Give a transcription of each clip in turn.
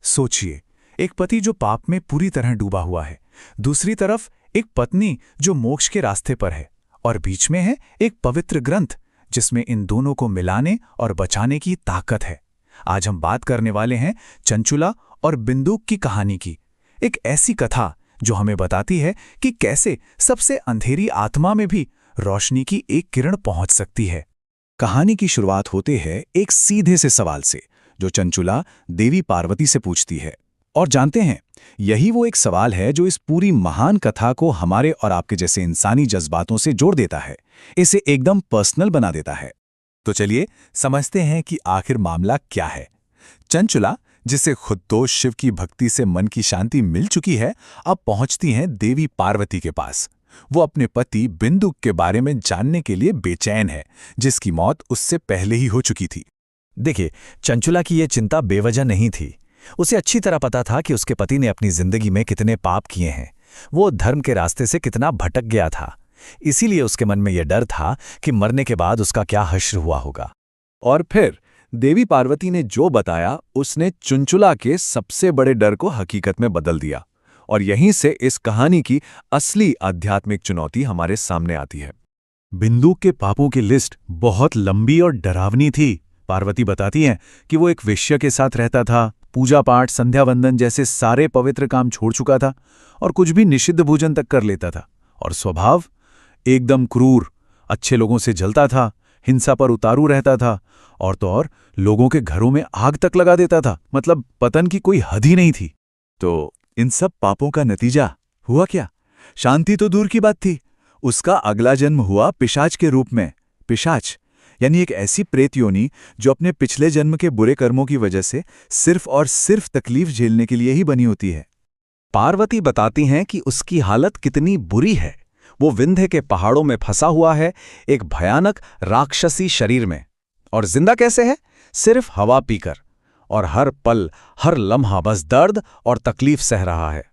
सोचिए, एक पति जो पाप में पूरी तरह डूबा हुआ है, दूसरी तरफ एक पत्नी जो मोक्ष के रास्ते पर है, और बीच में है एक पवित्र ग्रंथ जिसमें इन दोनों को मिलाने और बचाने की ताकत है। आज हम बात करने वाले हैं चंचुला और बिंदुक की कहानी की। एक ऐसी कथा जो हमें बताती है कि कैसे सबसे अंधेरी आत्मा में भी रोशनी की एक किरण पहुंच सकती है। कहानी की शुरुआत होते है एक सीधे से सवाल से, जो चंचुला देवी पार्वती से पूछती है। और जानते हैं, यही वो एक सवाल है जो इस पूरी महान कथा को हमारे और आपके जैसे इंसानी जज्बातों से जोड़ देता है, इसे एकदम पर्सनल बना देता है। तो चलिए समझते हैं कि आखिर मामला क्या है। चंचुला, जिसे खुद तो शिव की भक्ति से मन की शांति मिल चुकी है, अब पहुंचती हैं देवी पार्वती के पास। वो अपने पति बिंदुक के बारे में जानने के लिए बेचैन है, जिसकी मौत उससे पहले ही हो चुकी थी। देखिए, चंचुला की ये चिंता बेवजह नहीं थी। उसे अच्छी तरह पता था कि उसके पति ने अपनी जिंदगी में कितने पाप किए हैं, वो धर्म के रास्ते से कितना भटक गया था। इसीलिए उसके मन में यह डर था कि मरने के बाद उसका क्या हश्र हुआ होगा। और फिर देवी पार्वती ने जो बताया, उसने चंचुला के सबसे बड़े डर को हकीकत में बदल दिया। और यहीं से इस कहानी की असली आध्यात्मिक चुनौती हमारे सामने आती है। बिंदुक के पापों की लिस्ट बहुत लंबी और डरावनी थी। पार्वती बताती हैं कि वो एक वेश्या के साथ रहता था, पूजा पाठ, संध्या वंदन जैसे सारे पवित्र काम छोड़ चुका था और कुछ भी निषिद्ध भोजन तक कर लेता था। और स्वभाव एकदम क्रूर, अच्छे लोगों से जलता था, हिंसा पर उतारू रहता था, और तो और लोगों के घरों में आग तक लगा देता था। मतलब पतन की कोई हद ही नहीं थी। तो इन सब पापों का नतीजा हुआ क्या? शांति तो दूर की बात थी, उसका अगला जन्म हुआ पिशाच के रूप में। पिशाच यानी एक ऐसी प्रेत योनि जो अपने पिछले जन्म के बुरे कर्मों की वजह से सिर्फ और सिर्फ तकलीफ झेलने के लिए ही बनी होती है। पार्वती बताती हैं कि उसकी हालत कितनी बुरी है। वो विंध्य के पहाड़ों में फंसा हुआ है, एक भयानक राक्षसी शरीर में। और जिंदा कैसे है? सिर्फ हवा पीकर, और हर पल हर लम्हा बस दर्द और तकलीफ सह रहा है।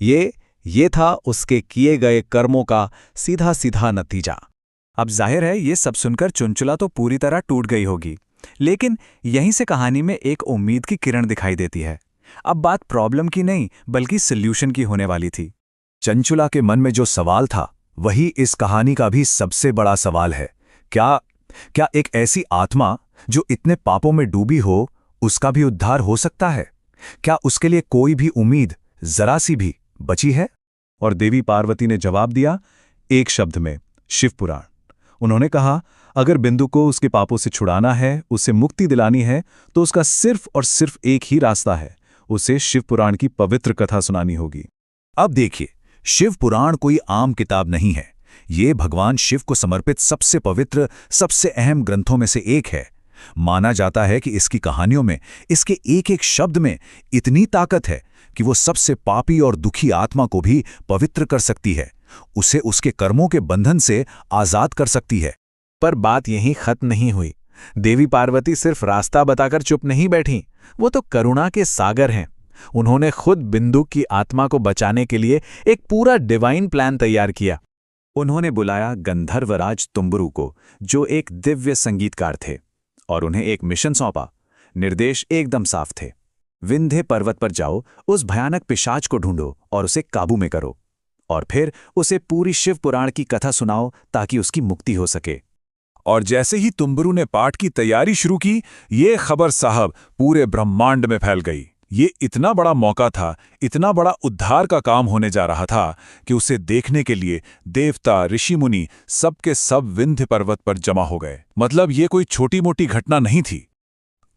ये था उसके किए गए कर्मों का सीधा सीधा नतीजा। अब जाहिर है, ये सब सुनकर चंचुला तो पूरी तरह टूट गई होगी, लेकिन यहीं से कहानी में एक उम्मीद की किरण दिखाई देती है। अब बात प्रॉब्लम की नहीं बल्कि सल्यूशन की होने वाली थी। चंचुला के मन में जो सवाल था, वही इस कहानी का भी सबसे बड़ा सवाल है। क्या एक ऐसी आत्मा जो इतने पापों में डूबी हो, उसका भी उद्धार हो सकता है? क्या उसके लिए कोई भी उम्मीद जरा सी भी बची है? और देवी पार्वती ने जवाब दिया एक शब्द में, शिव पुराण। उन्होंने कहा, अगर बिंदु को उसके पापों से छुड़ाना है, उसे मुक्ति दिलानी है, तो उसका सिर्फ और सिर्फ एक ही रास्ता है, उसे शिव पुराण की पवित्र कथा सुनानी होगी। अब देखिए, शिव पुराण कोई आम किताब नहीं है। ये भगवान शिव को समर्पित सबसे पवित्र, सबसे अहम ग्रंथों में से एक है। माना जाता है कि इसकी कहानियों में, इसके एक एक शब्द में इतनी ताकत है कि वो सबसे पापी और दुखी आत्मा को भी पवित्र कर सकती है, उसे उसके कर्मों के बंधन से आजाद कर सकती है। पर बात यहीं खत्म नहीं हुई। देवी पार्वती सिर्फ रास्ता बताकर चुप नहीं बैठी, वो तो करुणा के सागर हैं। उन्होंने खुद बिंदुक की आत्मा को बचाने के लिए एक पूरा डिवाइन प्लान तैयार किया। उन्होंने बुलाया गंधर्वराज तुम्बरू को, जो एक दिव्य संगीतकार थे, और उन्हें एक मिशन सौंपा। निर्देश एकदम साफ थे। विंध्य पर्वत पर जाओ, उस भयानक पिशाच को ढूंढो और उसे काबू में करो, और फिर उसे पूरी शिव पुराण की कथा सुनाओ ताकि उसकी मुक्ति हो सके। और जैसे ही तुम्बरू ने पाठ की तैयारी शुरू की, ये खबर साहब पूरे ब्रह्मांड में फैल गई। ये इतना बड़ा मौका था, इतना बड़ा उद्धार का काम होने जा रहा था कि उसे देखने के लिए देवता, ऋषि मुनि सबके सब विंध्य पर्वत पर जमा हो गए। मतलब ये कोई छोटी मोटी घटना नहीं थी।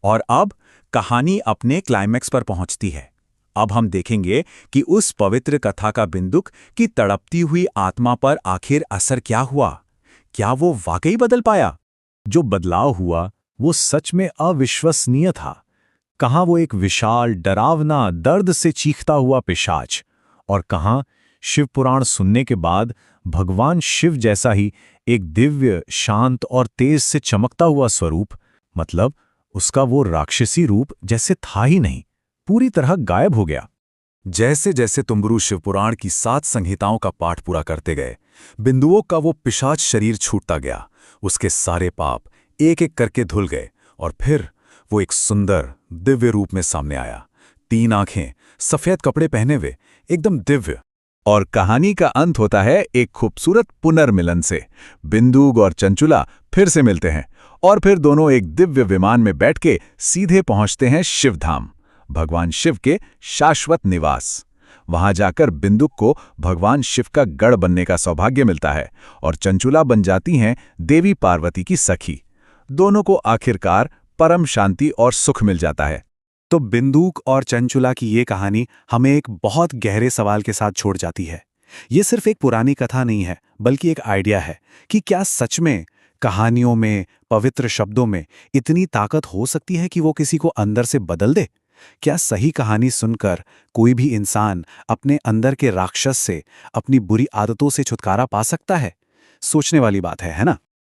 और अब कहानी अपने क्लाइमैक्स पर पहुंचती है। अब हम देखेंगे कि उस पवित्र कथा का बिंदुक की तड़पती हुई आत्मा पर आखिर असर क्या हुआ। क्या वो वाकई बदल पाया? जो बदलाव हुआ वो सच में अविश्वसनीय था। कहाँ वो एक विशाल, डरावना, दर्द से चीखता हुआ पिशाच, और कहाँ शिव पुराण सुनने के बाद भगवान शिव जैसा ही एक दिव्य, शांत और तेज से चमकता हुआ स्वरूप। मतलब उसका वो राक्षसी रूप जैसे था ही नहीं, पूरी तरह गायब हो गया। जैसे जैसे तुम्बरू शिवपुराण की 7 संहिताओं का पाठ पूरा करते गए, बिंदुओं का वो पिशाच शरीर छूटता गया। उसके सारे पाप एक एक करके धुल गए, और फिर वो एक सुंदर दिव्य रूप में सामने आया। 3 आंखें, सफेद कपड़े पहने हुए, एकदम दिव्य। और कहानी का अंत होता है एक खूबसूरत पुनर्मिलन से। बिंदुक और चंचुला फिर से मिलते हैं और फिर दोनों एक दिव्य विमान में बैठ के सीधे पहुंचते हैं शिवधाम, भगवान शिव के शाश्वत निवास। वहां जाकर बिंदुक को भगवान शिव का गढ़ बनने का सौभाग्य मिलता है और चंचुला बन जाती हैं देवी पार्वती की सखी। दोनों को आखिरकार परम शांति और सुख मिल जाता है। तो बिंदुक और चंचुला की ये कहानी हमें एक बहुत गहरे सवाल के साथ छोड़ जाती है। ये सिर्फ एक पुरानी कथा नहीं है, बल्कि एक आइडिया है कि क्या सच में कहानियों में, पवित्र शब्दों में इतनी ताकत हो सकती है कि वो किसी को अंदर से बदल दे? क्या सही कहानी सुनकर कोई भी इंसान अपने अंदर के राक्षस से, अपनी बुरी आदतों से छुटकारा पा सकता है? सोचने वाली बात है ना?